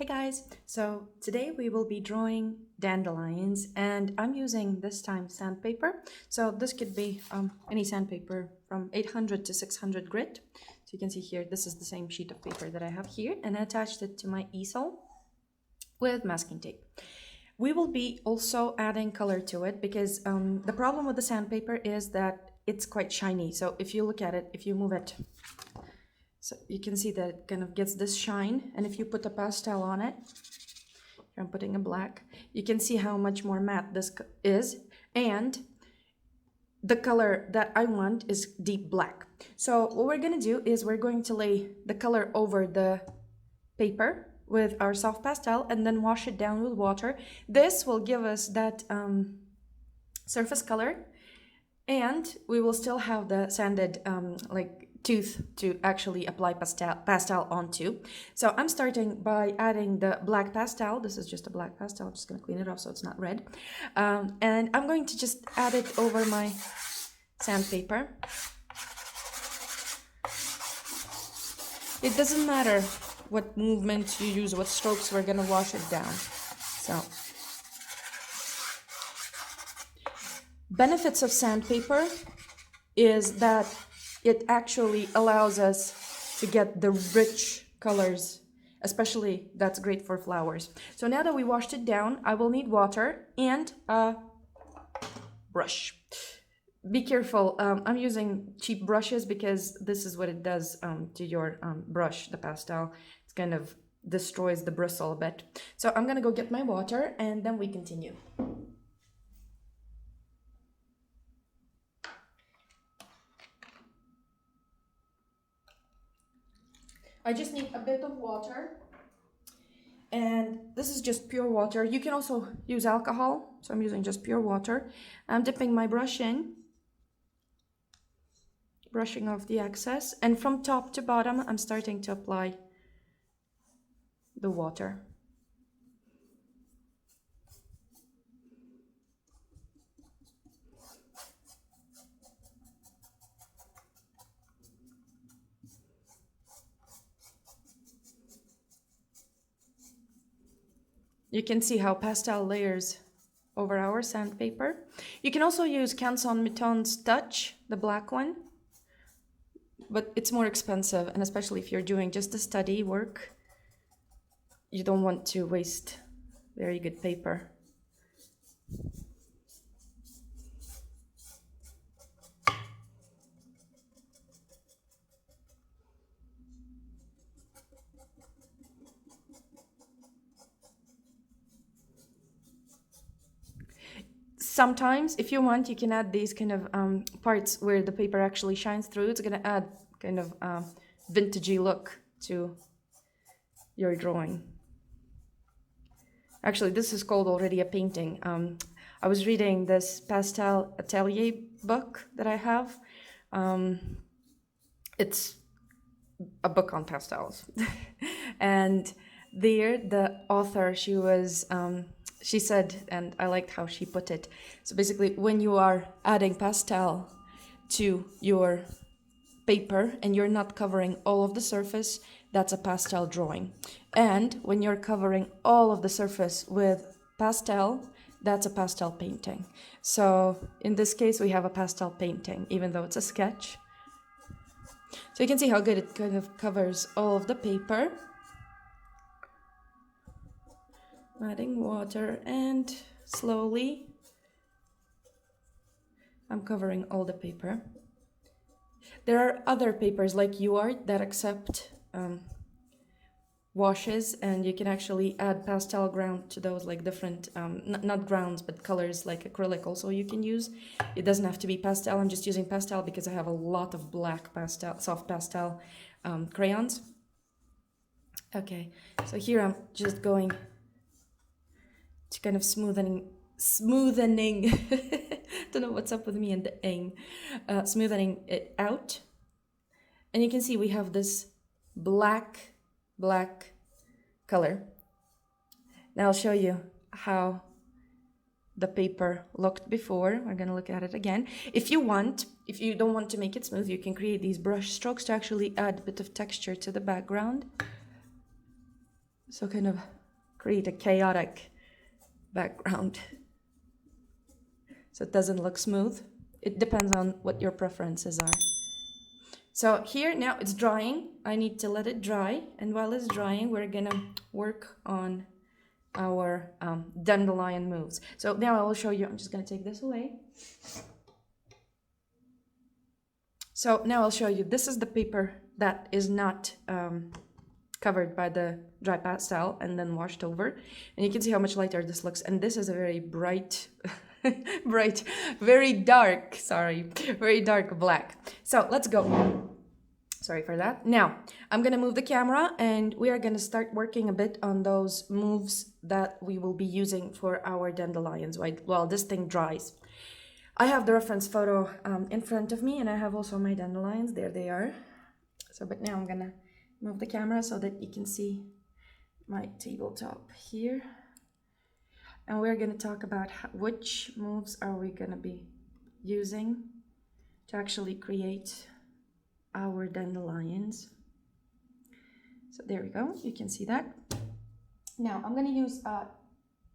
Hey guys, so today we will be drawing dandelions and I'm using this time sandpaper. So this could be any sandpaper from 800 to 600 grit. So you can see here, this is the same sheet of paper that I have here, and I attached it to my easel with masking tape. We will be also adding color to it because the problem with the sandpaper is that it's quite shiny. So if you look at it, if you move it, so you can see that it kind of gets this shine, and if you put a pastel on it, here I'm putting a black, you can see how much more matte this is, and the color that I want is deep black. So what we're gonna do is we're going to lay the color over the paper with our soft pastel and then wash it down with water. This will give us that surface color, and we will still have the sanded like tooth to actually apply pastel onto. So I'm starting by adding the black pastel. This is just a black pastel. I'm just going to clean it off so it's not red. And I'm going to just add it over my sandpaper. It doesn't matter what movement you use, what strokes, we're going to wash it down. So benefits of sandpaper is that it actually allows us to get the rich colors, especially that's great for flowers. So now that we washed it down, I will need water and a brush. Be careful, I'm using cheap brushes because this is what it does to your brush, the pastel. It kind of destroys the bristle a bit. So I'm gonna go get my water and then we continue. I just need a bit of water, and this is just pure water. You can also use alcohol, so I'm using just pure water. I'm dipping my brush in, brushing off the excess, and from top to bottom I'm starting to apply the water. You can see how pastel layers over our sandpaper. You can also use Canson Mouton's Touch, the black one, but it's more expensive, and especially if you're doing just the study work, you don't want to waste very good paper. Sometimes, if you want, you can add these kind of parts where the paper actually shines through. It's going to add kind of vintagey look to your drawing. Actually, this is called already a painting. I was reading this Pastel Atelier book that I have. It's a book on pastels. And there, the author, she said, and I liked how she put it. So basically, when you are adding pastel to your paper and you're not covering all of the surface, that's a pastel drawing. And when you're covering all of the surface with pastel, that's a pastel painting. So in this case, we have a pastel painting, even though it's a sketch. So you can see how good it kind of covers all of the paper. Adding water, and slowly I'm covering all the paper. There are other papers like UArt that accept washes, and you can actually add pastel ground to those, like different, not grounds, but colors like acrylic also you can use. It doesn't have to be pastel. I'm just using pastel because I have a lot of black pastel, soft pastel crayons. Okay, so here I'm just going to kind of smoothening don't know what's up with me and the ing, smoothening it out, and you can see we have this black color. Now I'll show you how the paper looked before. We're gonna look at it again. If you don't want to make it smooth, you can create these brush strokes to actually add a bit of texture to the background. So kind of create a chaotic background so it doesn't look smooth. It depends on what your preferences are. So here now it's drying. I need to let it dry, and while it's drying we're gonna work on our dandelion moves. So now I will show you. I'm just gonna take this away. So now I'll show you. This is the paper that is not covered by the dry pastel and then washed over, and you can see how much lighter this looks. And this is a very bright very dark black. So let's go. Sorry for that. Now I'm gonna move the camera and we are gonna start working a bit on those moves that we will be using for our dandelions while this thing dries. I have the reference photo in front of me, and I have also my dandelions. There they are. So but now I'm gonna move the camera so that you can see my tabletop here, and we're going to talk about which moves are we going to be using to actually create our dandelions. So there we go, you can see that. Now I'm going to use a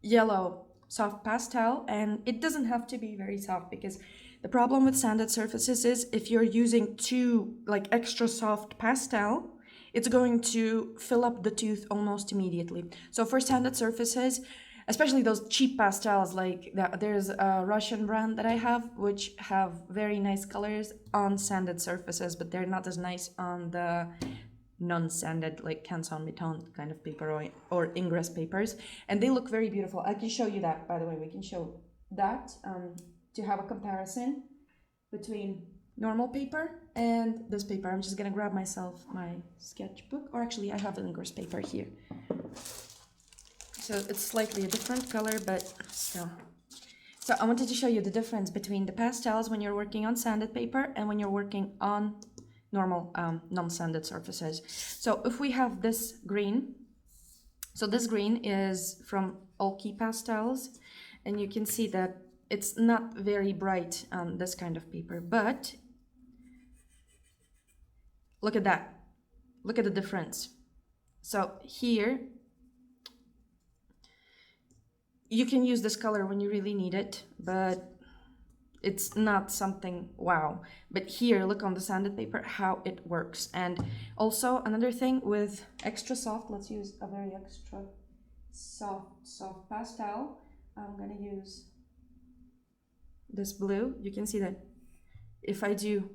yellow soft pastel, and it doesn't have to be very soft, because the problem with sanded surfaces is if you're using too extra soft pastel, it's going to fill up the tooth almost immediately. So for sanded surfaces, especially those cheap pastels like that, there's a Russian brand that I have which have very nice colors on sanded surfaces, but they're not as nice on the non-sanded like canson meton kind of paper or ingress papers, and they look very beautiful. I can show you that, by the way. We can show that to have a comparison between normal paper and this paper. I'm just gonna grab myself my sketchbook, or actually I have an ingress paper here. So it's slightly a different color, but still. So I wanted to show you the difference between the pastels when you're working on sanded paper and when you're working on normal non-sanded surfaces. So if we have this green, so this green is from Olkey Pastels, and you can see that it's not very bright on this kind of paper, but look at that. Look at the difference. So here, you can use this color when you really need it, but it's not something wow. But here, look on the sanded paper how it works. And also another thing with extra soft, let's use a very extra soft pastel. I'm gonna use this blue. You can see that if I do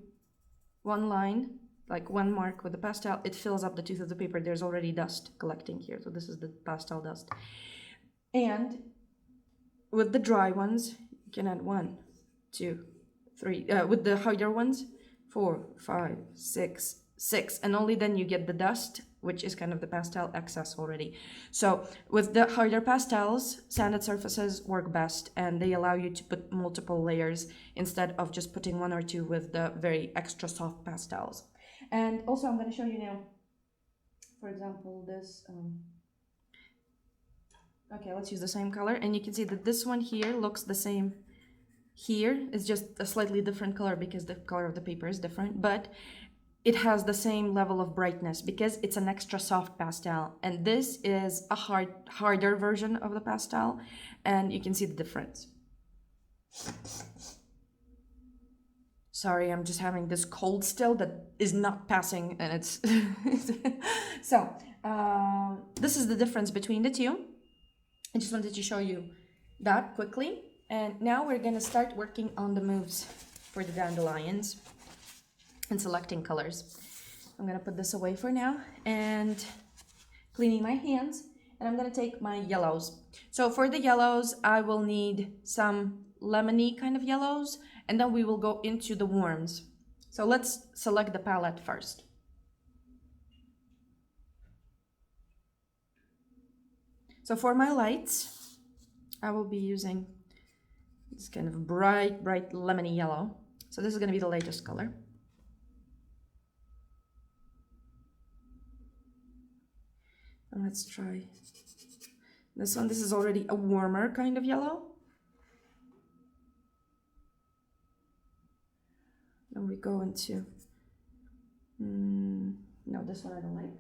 one line, like one mark with the pastel, it fills up the tooth of the paper. There's already dust collecting here, so this is the pastel dust. And with the dry ones, you can add 1, 2, 3. With the harder ones, 4, 5, 6, and only then you get the dust, which is kind of the pastel excess already. So with the harder pastels, sanded surfaces work best, and they allow you to put multiple layers instead of just putting 1 or 2 with the very extra soft pastels. And also I'm going to show you now, for example, this okay, let's use the same color, and you can see that this one here looks the same here. It's just a slightly different color because the color of the paper is different, but it has the same level of brightness because it's an extra soft pastel, and this is a harder version of the pastel, and you can see the difference. Sorry, I'm just having this cold still that is not passing, and it's so this is the difference between the two. I just wanted to show you that quickly. And now we're going to start working on the moves for the dandelions and selecting colors. I'm going to put this away for now and cleaning my hands. And I'm going to take my yellows. So for the yellows, I will need some lemony kind of yellows, and then we will go into the warms. So let's select the palette first. So for my lights, I will be using this kind of bright lemony yellow. So this is going to be the latest color. And let's try this one. This is already a warmer kind of yellow. Then we go into, no, this one I don't like.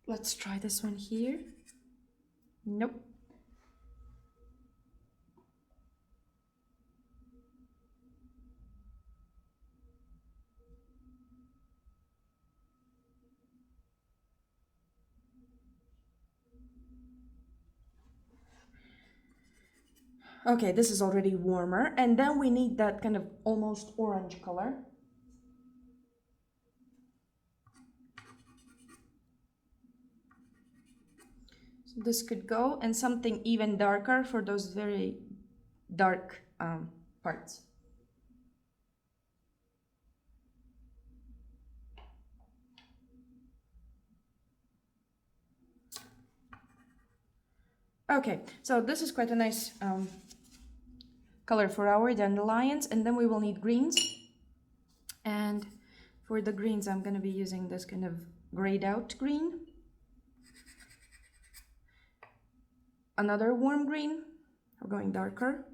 Let's try this one here. Nope. Okay, this is already warmer, and then we need that kind of almost orange color. So this could go, and something even darker for those very dark parts. Okay, so this is quite a nice color for our dandelions, and then we will need greens. And for the greens, I'm going to be using this kind of grayed out green. Another warm green, we're going darker.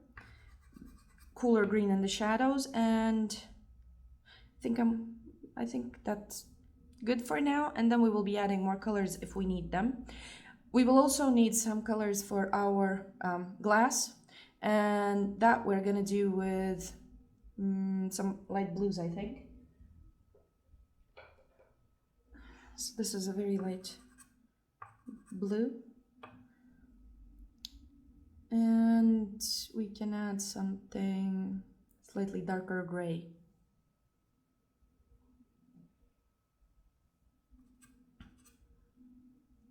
Cooler green in the shadows, and I think that's good for now, and then we will be adding more colors if we need them. We will also need some colors for our glass, and that we're gonna do with some light blues, I think. So this is a very light blue, and we can add something slightly darker gray.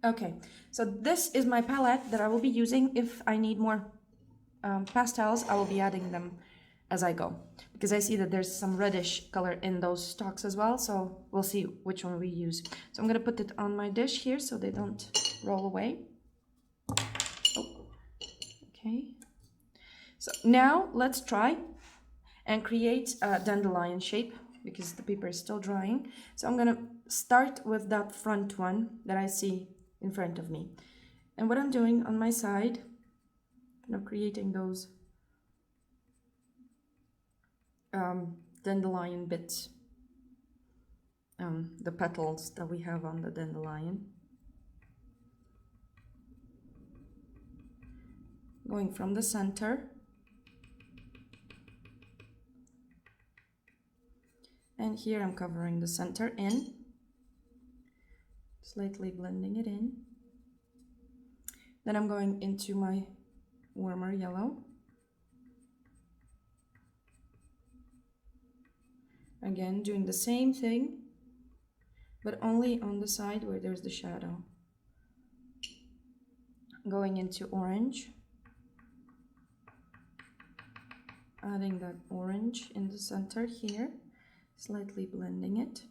Okay, so this is my palette that I will be using. If I need more pastels, I will be adding them as I go, because I see that there's some reddish color in those stalks as well, so we'll see which one we use. So I'm gonna put it on my dish here so they don't roll away. Oh. Okay, so now let's try and create a dandelion shape, because the paper is still drying. So I'm gonna start with that front one that I see in front of me. And what I'm doing on my side, kind of creating those dandelion bits, the petals that we have on the dandelion. Going from the center. And here I'm covering the center in, slightly blending it in. Then I'm going into my warmer yellow. Again, doing the same thing, but only on the side where there's the shadow. Going into orange. Adding that orange in the center here, slightly blending it.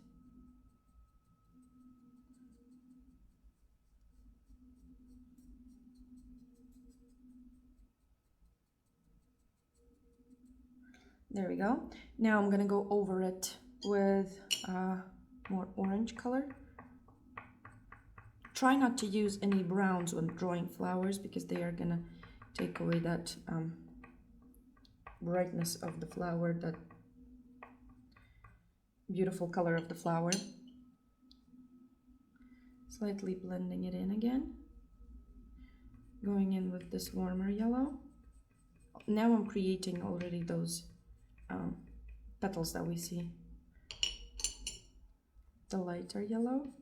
There we go. Now I'm gonna go over it with more orange color. Try not to use any browns when drawing flowers, because they are gonna take away that brightness of the flower, that beautiful color of the flower. Slightly blending it in again. Going in with this warmer yellow. Now I'm creating already those petals that we see. The lighter yellow.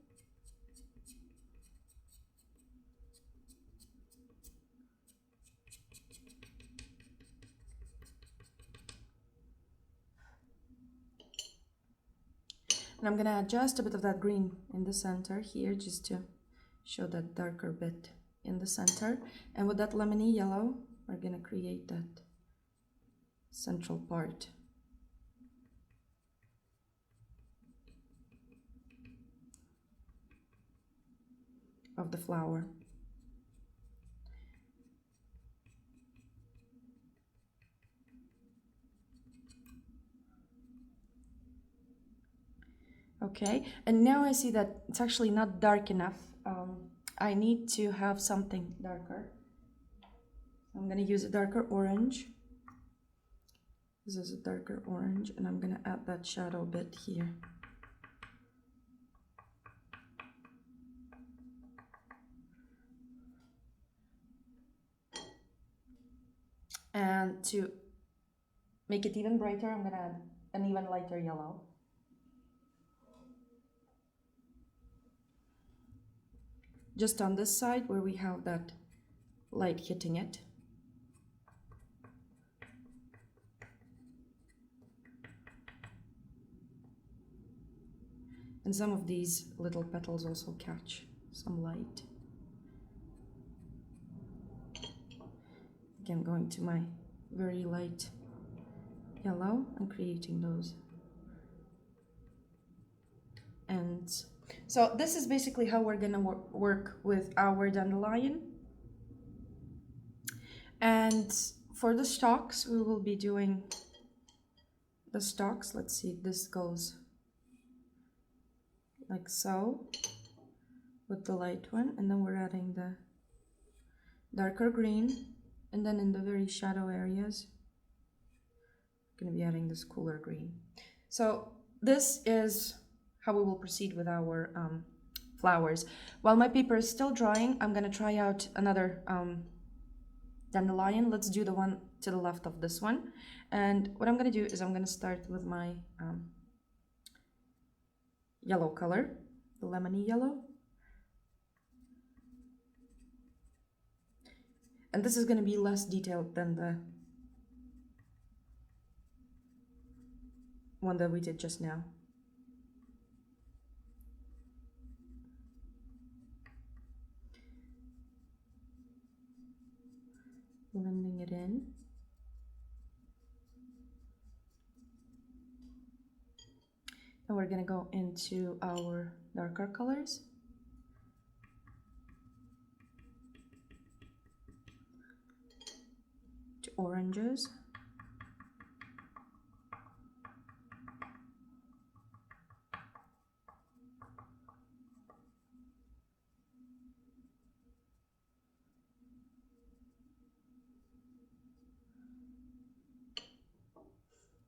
And I'm gonna add just a bit of that green in the center here, just to show that darker bit in the center. And with that lemony yellow, we're gonna create that central part. Of the flower. Okay, and now I see that it's actually not dark enough. I need to have something darker. I'm going to use a darker orange. This is a darker orange, and I'm going to add that shadow bit here. And to make it even brighter, I'm gonna add an even lighter yellow. Just on this side where we have that light hitting it. And some of these little petals also catch some light. Again, going to my very light yellow and creating those ends. So this is basically how we're gonna work with our dandelion. And for the stalks, we will be doing the stalks. Let's see, this goes like so with the light one, and then we're adding the darker green, and then in the very shadow areas I'm going to be adding this cooler green. So this is how we will proceed with our flowers. While my paper is still drying, I'm going to try out another dandelion. Let's do the one to the left of this one. And what I'm going to do is I'm going to start with my yellow color, the lemony yellow. And this is going to be less detailed than the one that we did just now. Blending it in. And we're going to go into our darker colors. To oranges.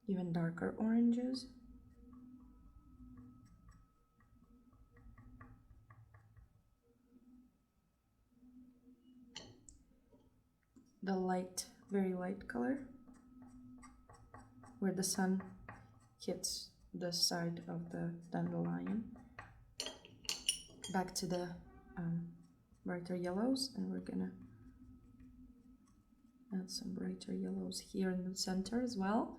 Even darker oranges. The light, very light color, where the sun hits the side of the dandelion. Back to the brighter yellows, and we're gonna add some brighter yellows here in the center as well.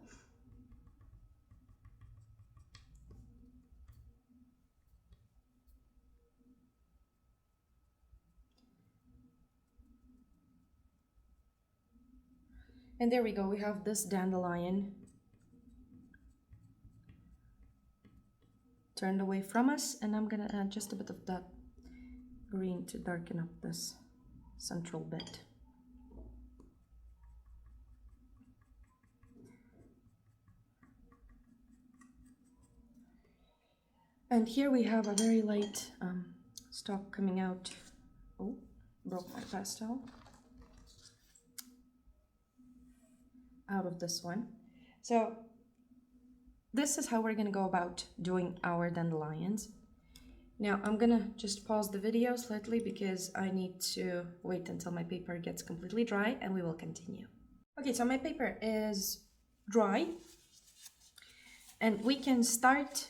And there we go, we have this dandelion turned away from us, and I'm gonna add just a bit of that green to darken up this central bit. And here we have a very light stalk coming out. Oh, broke my pastel. Out of this one. So this is how we're gonna go about doing our dandelions. Now I'm gonna just pause the video slightly because I need to wait until my paper gets completely dry, and we will continue. Okay, so my paper is dry and we can start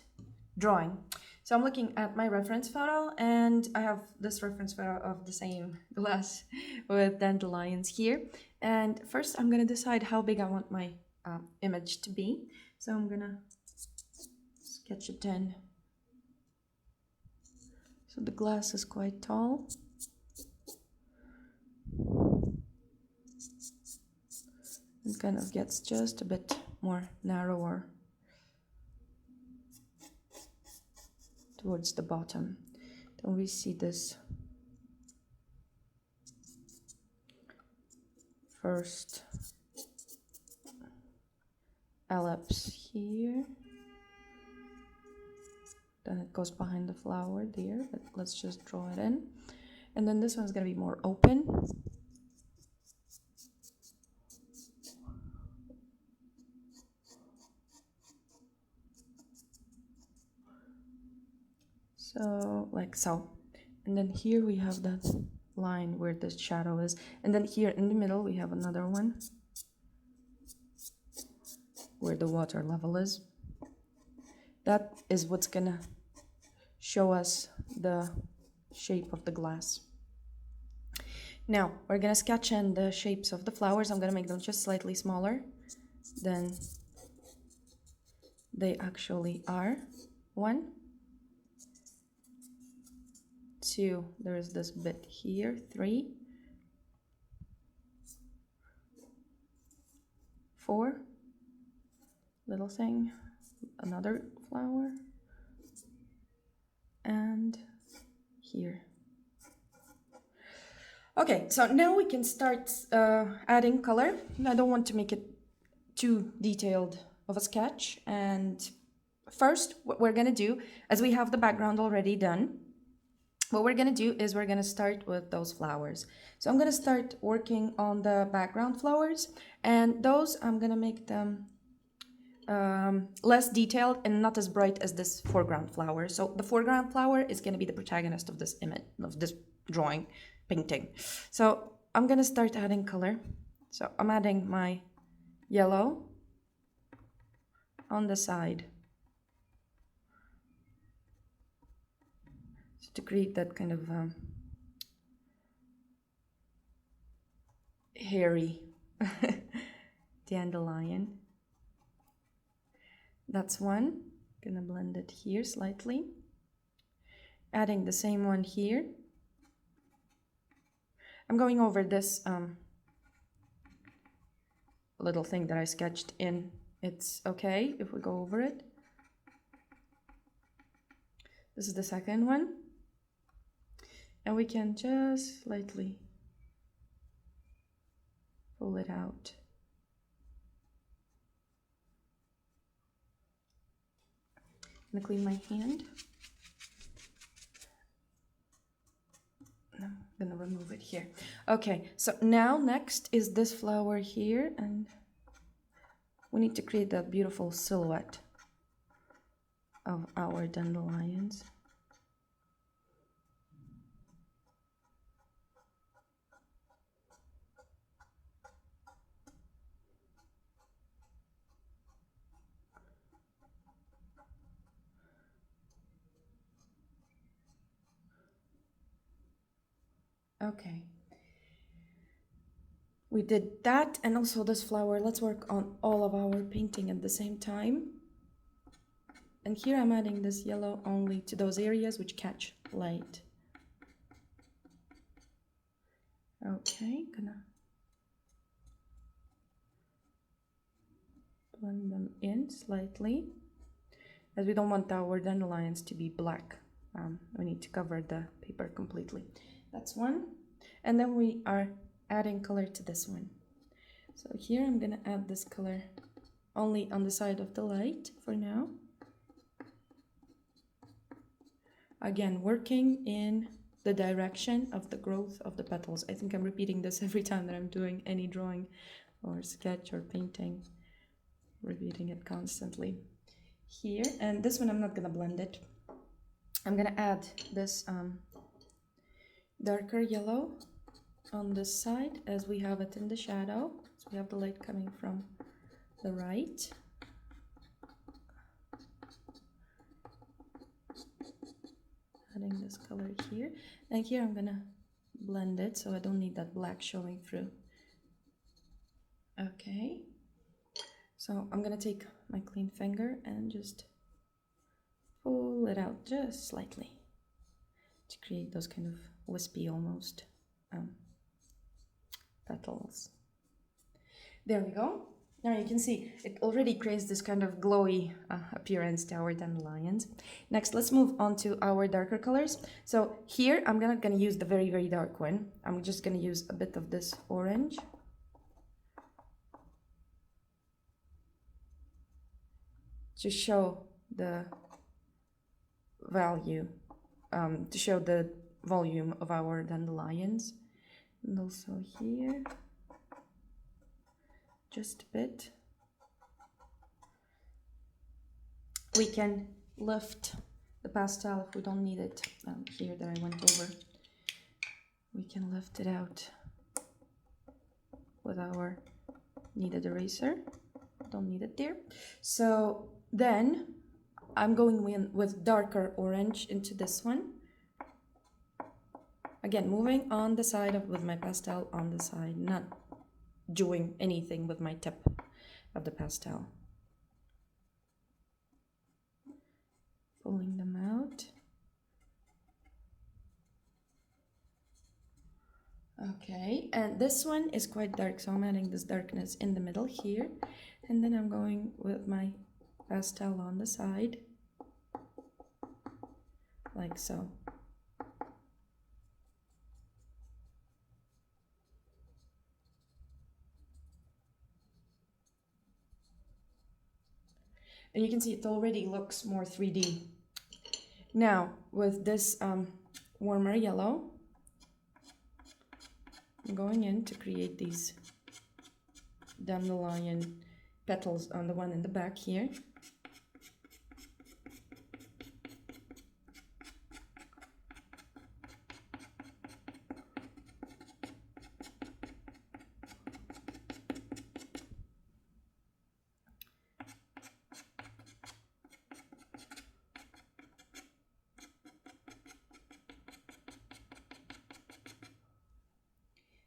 drawing. So I'm looking at my reference photo, and I have this reference photo of the same glass with dandelions here. And first I'm gonna decide how big I want my image to be. So I'm gonna sketch it in. So the glass is quite tall. It kind of gets just a bit more narrower towards the bottom. Then we see this first ellipse here. Then it goes behind the flower there, but let's just draw it in. And then this one's gonna be more open. So, like so. And then here we have that line where the shadow is. And then here in the middle we have another one. where the water level is. That is what's gonna show us the shape of the glass. Now we're gonna sketch in the shapes of the flowers. I'm gonna make them just slightly smaller than they actually are. 1, 2, there's this bit here, 3, 4, little thing, another flower, and here. Okay, so now we can start adding color. I don't want to make it too detailed of a sketch. And first, what we're gonna do, as we have the background already done, what we're gonna do is we're gonna start with those flowers. So I'm gonna start working on the background flowers, and those I'm gonna make them less detailed and not as bright as this foreground flower. So the foreground flower is gonna be the protagonist of this image, of this drawing, painting. So I'm gonna start adding color. So I'm adding my yellow on the side to create that kind of hairy dandelion. That's one. Gonna blend it here slightly. Adding the same one here. I'm going over this little thing that I sketched in. It's okay if we go over it. This is the second one. And we can just slightly pull it out. I'm gonna clean my hand. I'm gonna remove it here. Okay, so now next is this flower here, and we need to create that beautiful silhouette of our dandelions. Okay, we did that, and also this flower. Let's work on all of our painting at the same time. And here I'm adding this yellow only to those areas which catch light. Okay, gonna blend them in slightly, as we don't want our dandelions to be black. We need to cover the paper completely. That's one. And then we are adding color to this one. So here I'm gonna add this color only on the side of the light for now. Again, working in the direction of the growth of the petals. I think I'm repeating this every time that I'm doing any drawing or sketch or painting, repeating it constantly. Here, and this one I'm not gonna blend it. I'm gonna add this darker yellow on this side as we have it in the shadow. So we have the light coming from the right. Adding this color here, and here I'm gonna blend it so I don't need that black showing through. Okay, so I'm gonna take my clean finger and just pull it out just slightly to create those kind of wispy almost petals. There we go. Now you can see it already creates this kind of glowy appearance to our dandelions. Next, let's move on to our darker colors. So here I'm gonna use the very, very dark one. I'm just gonna use a bit of this orange. To show the value, to show the volume of our dandelions. And also here, just a bit. We can lift the pastel if we don't need it here that I went over. We can lift it out with our kneaded eraser, don't need it there. So then I'm going in with darker orange into this one. Again, moving on the side with my pastel on the side, not doing anything with my tip of the pastel. Pulling them out. Okay, and this one is quite dark, so I'm adding this darkness in the middle here, and then I'm going with my pastel on the side, like so. And you can see it already looks more 3D. Now, with this warmer yellow, I'm going in to create these dandelion petals on the one in the back here.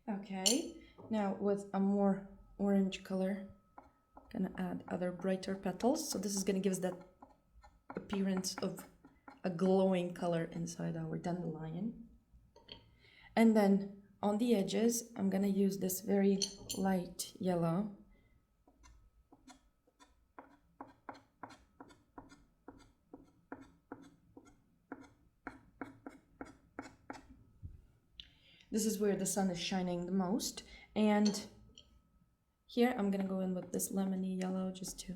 Okay, now with a more orange color, I'm gonna add other brighter petals. So this is gonna give us that appearance of a glowing color inside our dandelion. And then on the edges, I'm gonna use this very light yellow. This is where the sun is shining the most. And here I'm gonna go in with this lemony yellow just to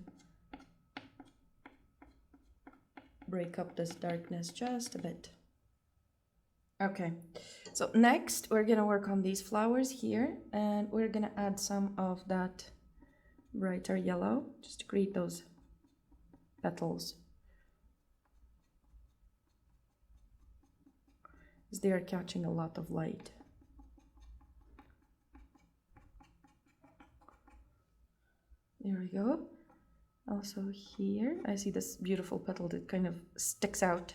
break up this darkness just a bit. Okay, so next we're gonna work on these flowers here, and we're gonna add some of that brighter yellow just to create those petals, because they are catching a lot of light. There we go. Also here I see this beautiful petal that kind of sticks out.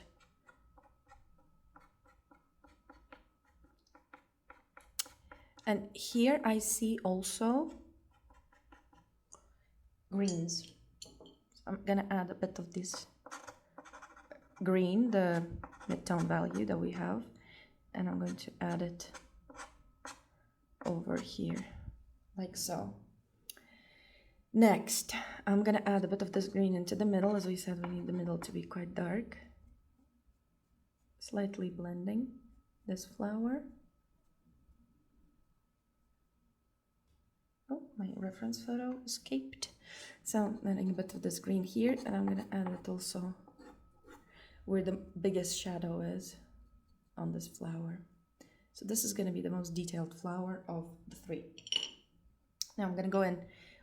And here I see also greens. I'm gonna add a bit of this green, the mid-tone value that we have, and I'm going to add it over here, like so. Next, I'm gonna add a bit of this green into the middle. As we said, we need the middle to be quite dark. Slightly blending this flower. Oh, my reference photo escaped. So I'm adding a bit of this green here, and I'm gonna add it also where the biggest shadow is on this flower. So this is gonna be the most detailed flower of the three. Now I'm gonna go in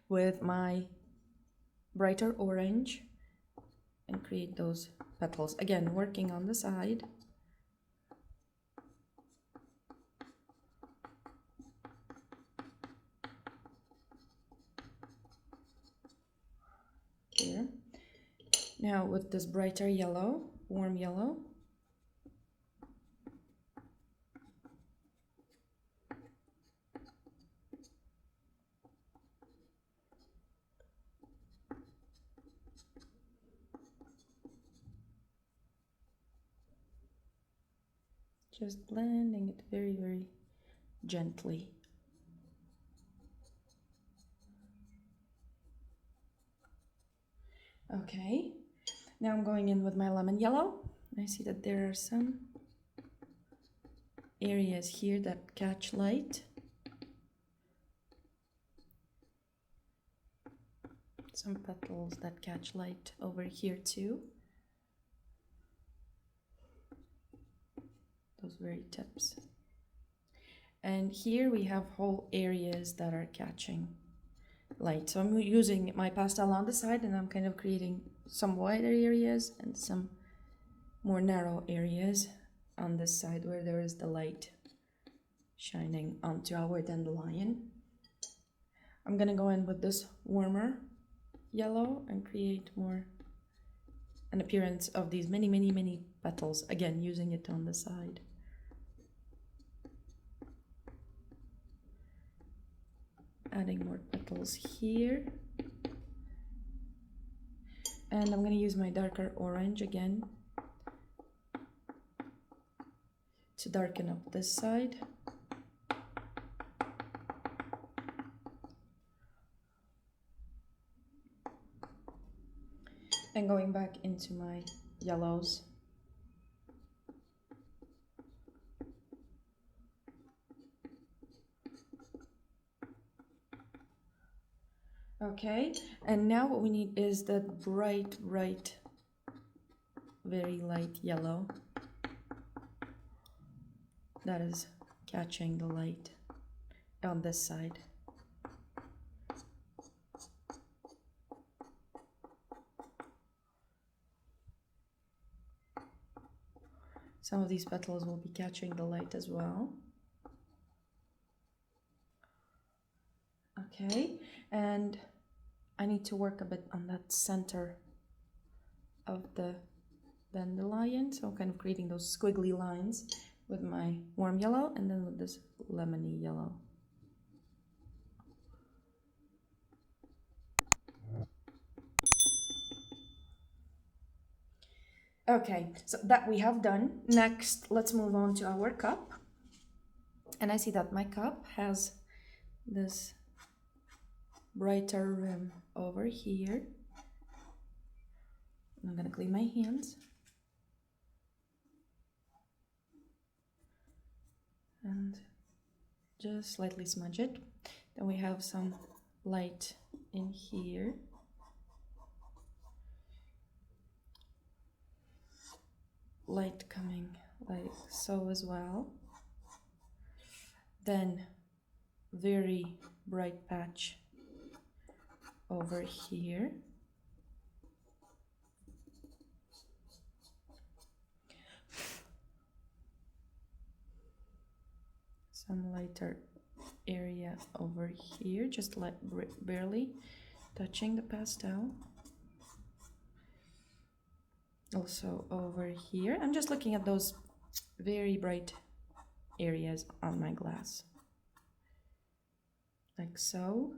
with my brighter orange and create those petals. Again, working on the side. Here. Now with this brighter yellow, warm yellow, just blending it very, very gently. Okay, now I'm going in with my lemon yellow. I see that there are some areas here that catch light. Some petals that catch light over here too. Those very tips. And here we have whole areas that are catching light. So I'm using my pastel on the side, and I'm kind of creating some wider areas and some more narrow areas on this side where there is the light shining onto our dandelion. I'm gonna go in with this warmer yellow and create more an appearance of these many petals, again using it on the side. Adding more petals here, and I'm going to use my darker orange again to darken up this side. And going back into my yellows. Okay, and now what we need is the bright, very light yellow that is catching the light on this side. Some of these petals will be catching the light as well. Okay, and I need to work a bit on that center of the dandelion, so kind of creating those squiggly lines with my warm yellow and then with this lemony yellow. Okay, so that we have done. Next, let's move on to our cup. And I see that my cup has this brighter rim over here. I'm gonna clean my hands. And just slightly smudge it. Then we have some light in here. Light coming like so as well. Then very bright patch over here. Some lighter area over here, just like barely touching the pastel. Also over here, I'm just looking at those very bright areas on my glass, like so.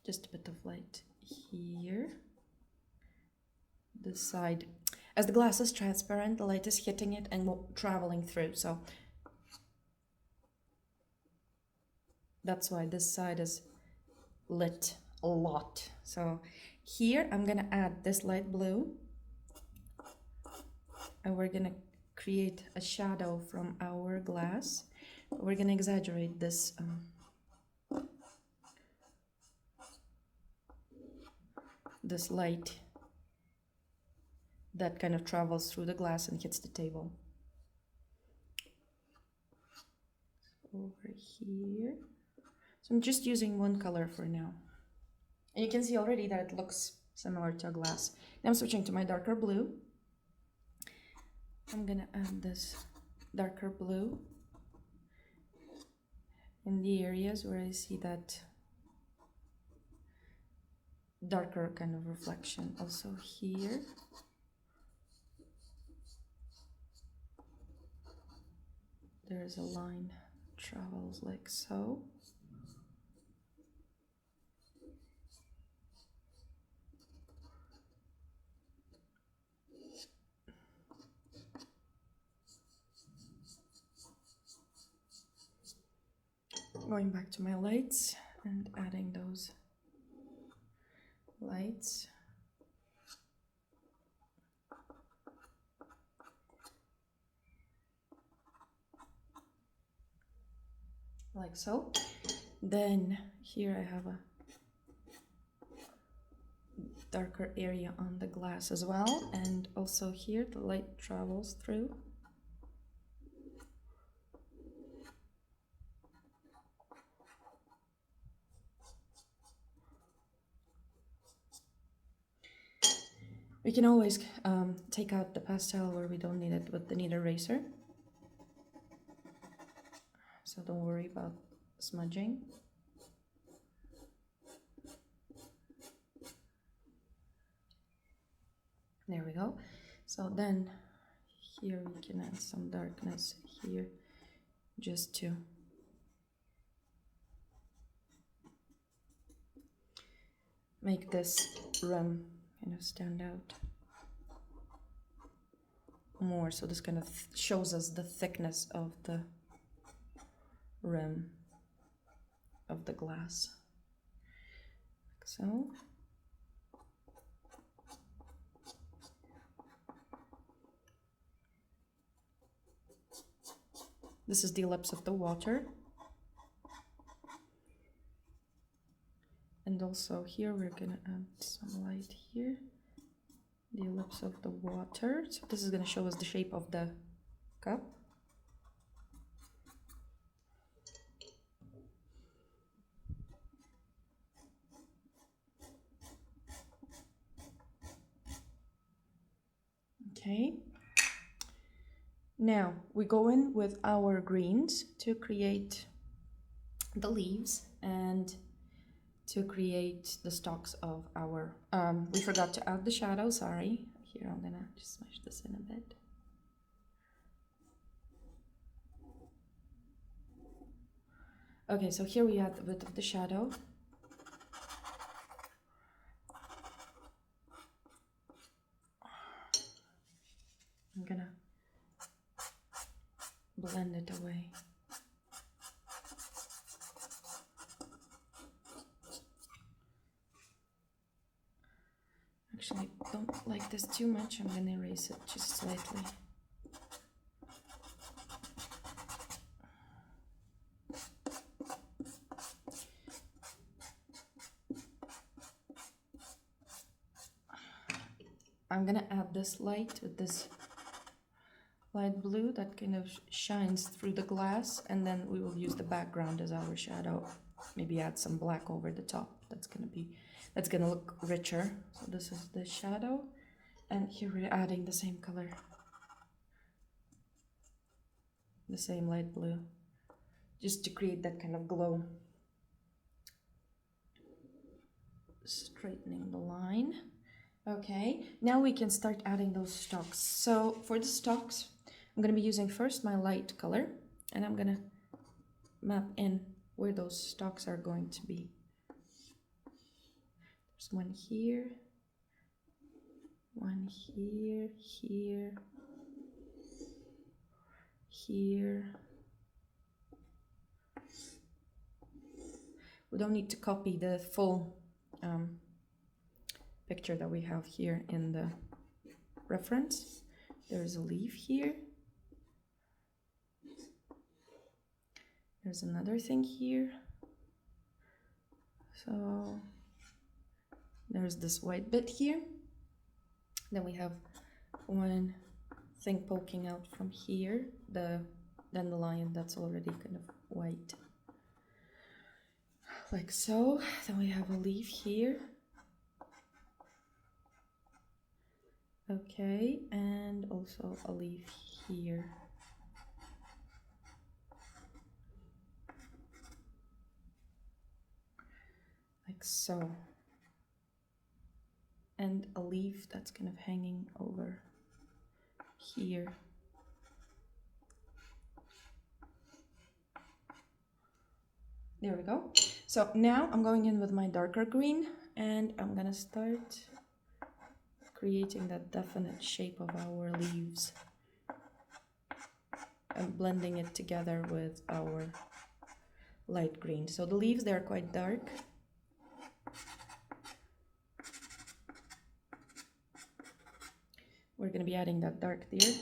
Just a bit of light here. This side, as the glass is transparent, the light is hitting it and traveling through, so that's why this side is lit a lot. So here I'm gonna add this light blue, and we're gonna create a shadow from our glass. We're gonna exaggerate this this light that kind of travels through the glass and hits the table. Over here. So I'm just using one color for now. And you can see already that it looks similar to a glass. Now I'm switching to my darker blue. I'm gonna add this darker blue in the areas where I see that darker kind of reflection. Also here. There's a line travels like so. Going back to my lights and adding those lights. Like so. Then here I have a darker area on the glass as well, and also here the light travels through. We can always take out the pastel where we don't need it with the knead eraser. So don't worry about smudging. go. So then here we can add some darkness here just to make this rim kind of stand out more. So this kind of shows us the thickness of the rim of the glass, like so. This is the ellipse of the water. And also here we're gonna add some light here. The ellipse of the water. So this is gonna show us the shape of the cup. Okay. Now we go in with our greens to create the leaves and to create the stalks of our, we forgot to add the shadow, sorry. Here I'm gonna just smash this in a bit. Okay, so here we add a bit of the shadow. I'm gonna blend it away. Actually, I don't like this too much. I'm gonna erase it just slightly. I'm gonna add this light with this light blue that kind of shines through the glass, and then we will use the background as our shadow. Maybe add some black over the top. That's gonna look richer. So this is the shadow, and here we're adding the same color, the same light blue, just to create that kind of glow. Straightening the line. Okay, now we can start adding those stalks. So for the stalks, I'm going to be using first my light color, and I'm going to map in where those stalks are going to be. There's one here, here, here. We don't need to copy the full picture that we have here in the reference. There's a leaf here. There's another thing here. So there's this white bit here. Then we have one thing poking out from here, the dandelion that's already kind of white. Like so. Then we have a leaf here. Okay, and also a leaf here. Like so. And a leaf that's kind of hanging over here. There we go. So now I'm going in with my darker green, and I'm gonna start creating that definite shape of our leaves and blending it together with our light green. So the leaves, they're quite dark. We're going to be adding that dark there.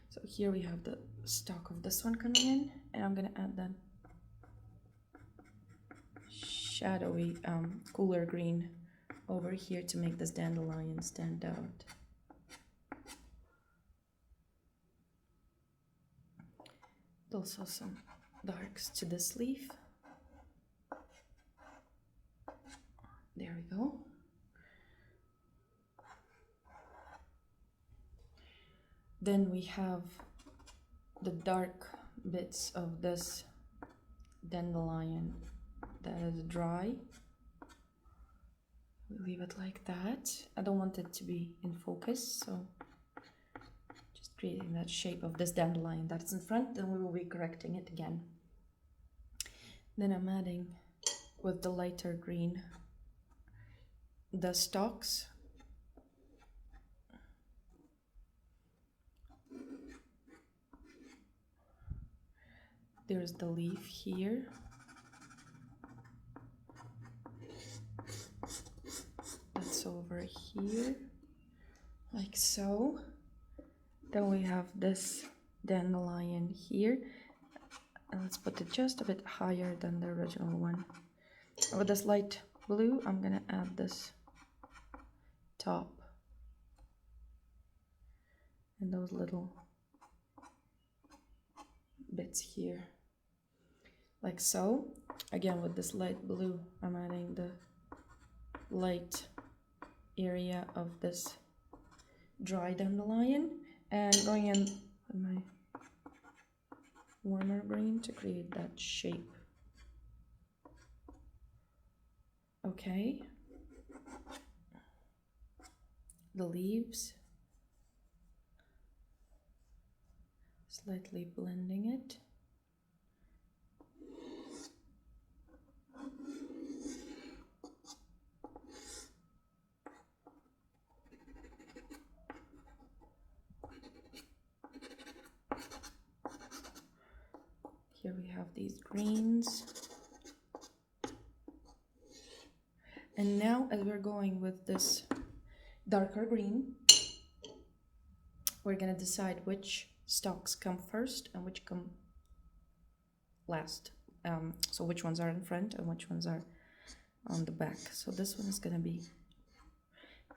So here we have the stalk of this one coming in, and I'm going to add that shadowy, cooler green over here to make this dandelion stand out. Also some darks to this leaf. There we go. Then we have the dark bits of this dandelion that is dry. We leave it like that. I don't want it to be in focus, so creating that shape of this dandelion that's in front. Then we will be correcting it again. Then I'm adding with the lighter green the stalks. There's the leaf here. That's over here, like so. Then we have this dandelion here. And let's put it just a bit higher than the original one. With this light blue, I'm gonna add this top and those little bits here, like so. Again, with this light blue, I'm adding the light area of this dry dandelion and going in with my warmer green to create that shape. Okay, the leaves, slightly blending it. Here we have these greens. And now as we're going with this darker green, we're gonna decide which stalks come first and which come last. So which ones are in front and which ones are on the back. So this one is gonna be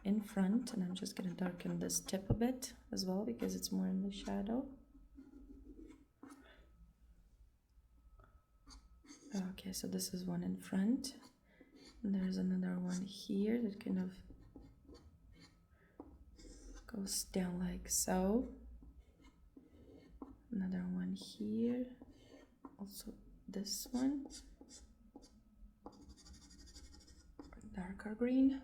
in front, and I'm just gonna darken this tip a bit as well because it's more in the shadow. Okay, so this is one in front, and there's another one here that kind of goes down like so. Another one here, also this one, darker green,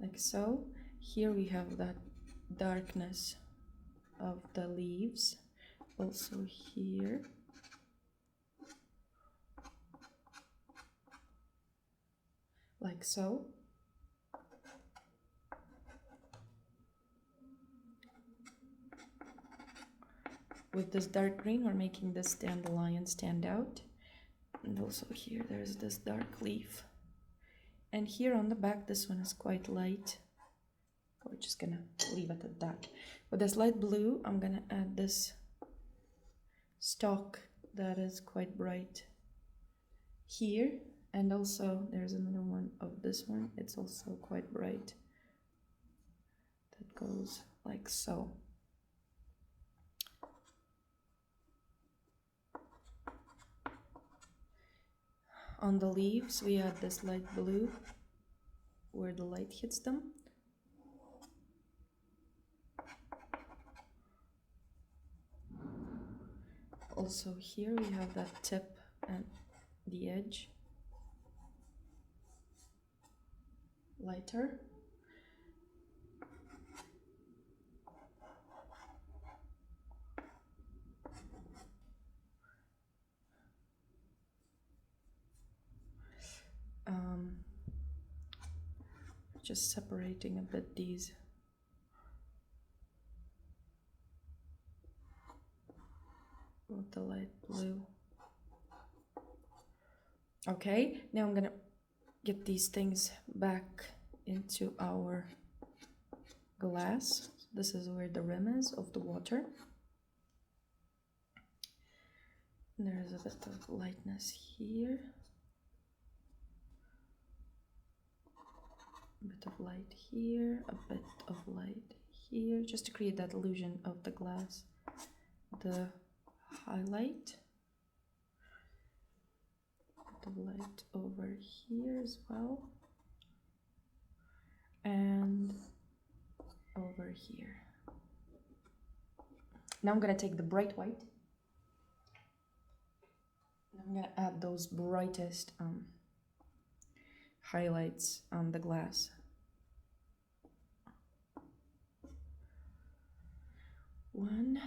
like so. Here we have that darkness of the leaves, also here. Like so. With this dark green, we're making this dandelion stand out. And also here, there's this dark leaf. And here on the back, this one is quite light. We're just gonna leave it at that. With this light blue, I'm gonna add this stalk that is quite bright here. And also there's another one of this one. It's also quite bright. That goes like so. On the leaves, we add this light blue where the light hits them. Also here we have that tip and the edge lighter. Just separating a bit these with the light blue. Okay, now I'm gonna get these things back into our glass. This is where the rim is of the water. There's a bit of lightness here. A bit of light here, a bit of light here, just to create that illusion of the glass. The highlight. A bit of light over here as well. And over here. Now I'm gonna take the bright white. I'm gonna add those brightest highlights on the glass. one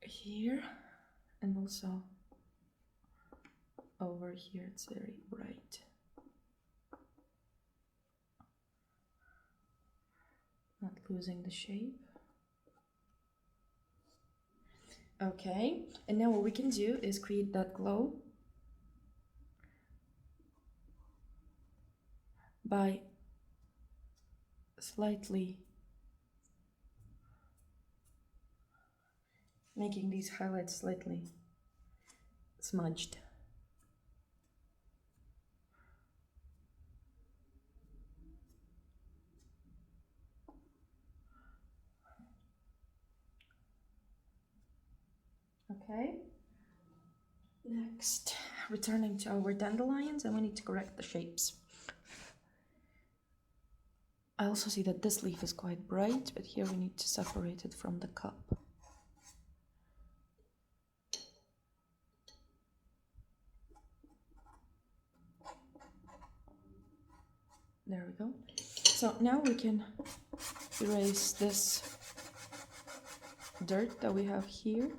here, and also over here. It's very bright. Not losing the shape. Okay, and now what we can do is create that glow by slightly making these highlights slightly smudged. Okay. Next, returning to our dandelions, and we need to correct the shapes. I also see that this leaf is quite bright, but here we need to separate it from the cup. There we go. So now we can erase this dirt that we have here,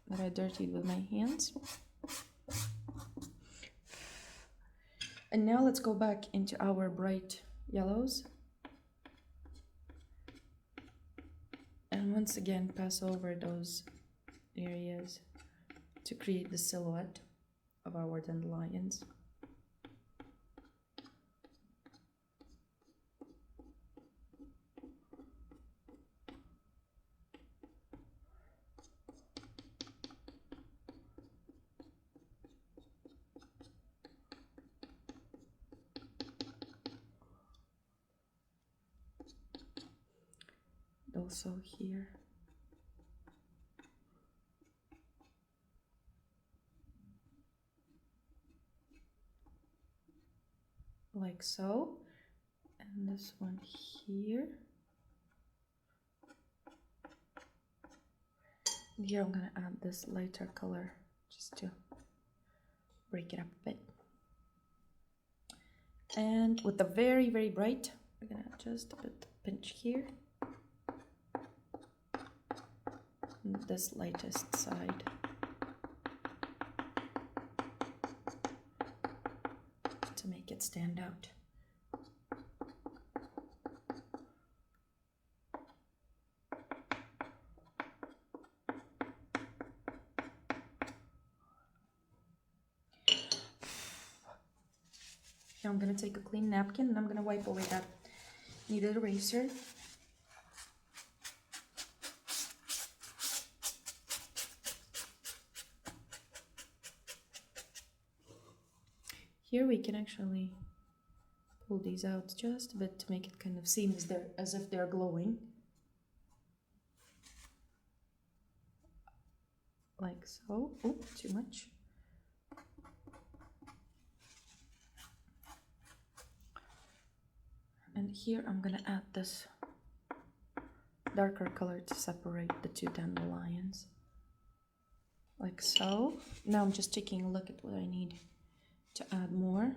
that I dirtied with my hands. And now let's go back into our bright yellows. And once again, pass over those areas to create the silhouette of our dandelions. Also here. Like so. And this one here. And here I'm gonna add this lighter color just to break it up a bit. And with the very, very bright, we're gonna just a bit pinch here. This lightest side. To make it stand out. Now I'm going to take a clean napkin and I'm going to wipe away that kneaded eraser. Here we can actually pull these out just a bit to make it kind of seem as if they're glowing. Like so. Oh, too much. And here I'm gonna add this darker color to separate the two dandelions. Like so. Now I'm just taking a look at what I need to add more.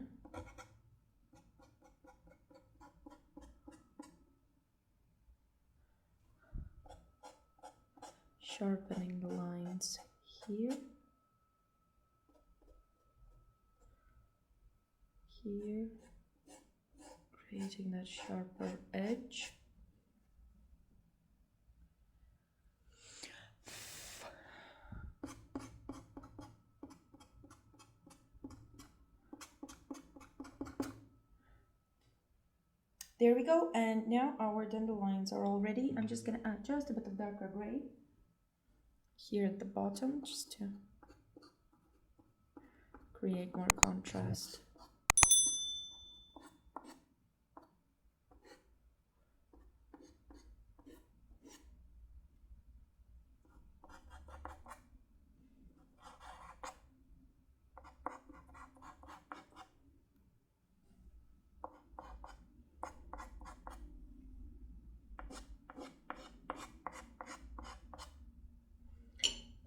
Sharpening the lines here. Here. Creating that sharper edge. There we go, and now our dandelions are all ready. I'm just gonna add just a bit of darker gray here at the bottom, just to create more contrast.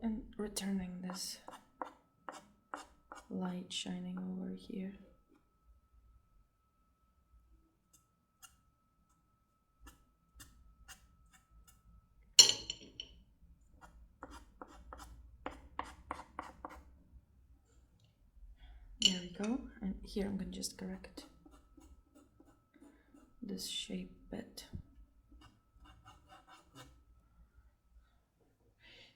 And returning this light shining over here. here I'm gonna just correct this shape bit.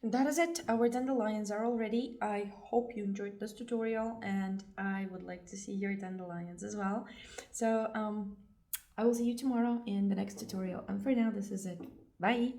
And that is it. Our dandelions are all ready. I hope you enjoyed this tutorial, and I would like to see your dandelions as well. So I will see you tomorrow in the next tutorial. And for now, this is it. Bye.